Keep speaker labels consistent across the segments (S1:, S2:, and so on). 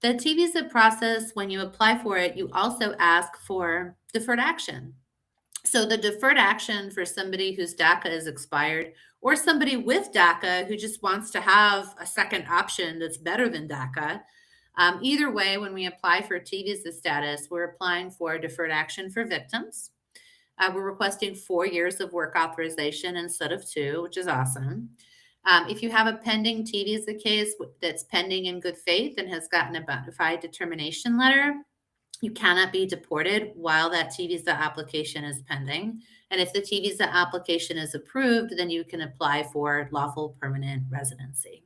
S1: The T visa process, when you apply for it, you also ask for deferred action. So the deferred action for somebody whose DACA is expired or somebody with DACA who just wants to have a second option that's better than DACA. Either way, when we apply for T visa status, we're applying for deferred action for victims. We're requesting 4 years of work authorization instead of 2, which is awesome. If you have a pending T visa case that's pending in good faith and has gotten a bona fide determination letter, you cannot be deported while that T visa application is pending. And if the T visa application is approved, then you can apply for lawful permanent residency.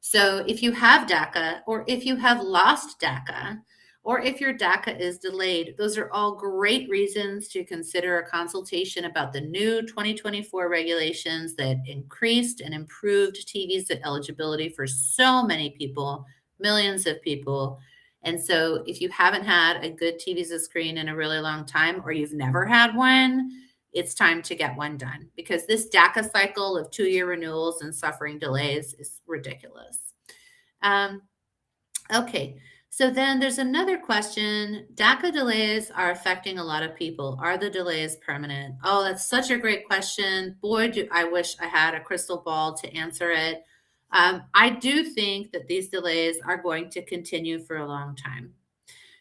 S1: So if you have DACA, or if you have lost DACA, or if your DACA is delayed, those are all great reasons to consider a consultation about the new 2024 regulations that increased and improved T visa eligibility for so many people, millions of people. And so if you haven't had a good T visa screen in a really long time, or you've never had one, it's time to get one done, because this DACA cycle of 2-year renewals and suffering delays is ridiculous. Okay, so then there's another question. DACA delays are affecting a lot of people. Are the delays permanent? Oh, that's such a great question. Boy, do I wish I had a crystal ball to answer it. I do think that these delays are going to continue for a long time,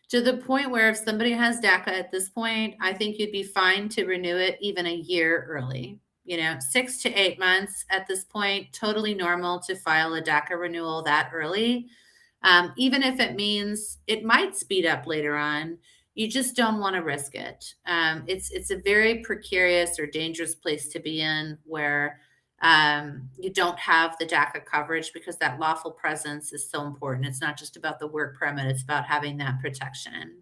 S1: to the point where if somebody has DACA at this point, I think you'd be fine to renew it even a year early. 6 to 8 months at this point, totally normal to file a DACA renewal that early. Even if it means it might speed up later on, you just don't want to risk it. It's a very precarious or dangerous place to be in, where you don't have the DACA coverage, because that lawful presence is so important. It's not just about the work permit, it's about having that protection.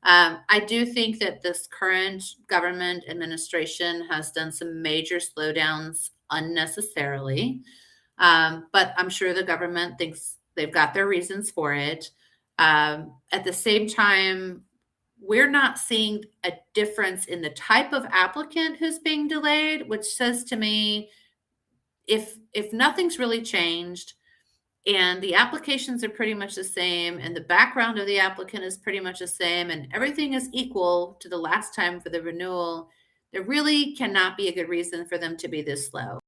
S1: I do think that this current government administration has done some major slowdowns unnecessarily, but I'm sure the government thinks they've got their reasons for it. At the same time, we're not seeing a difference in the type of applicant who's being delayed, which says to me, if nothing's really changed and the applications are pretty much the same and the background of the applicant is pretty much the same and everything is equal to the last time for the renewal, there really cannot be a good reason for them to be this slow.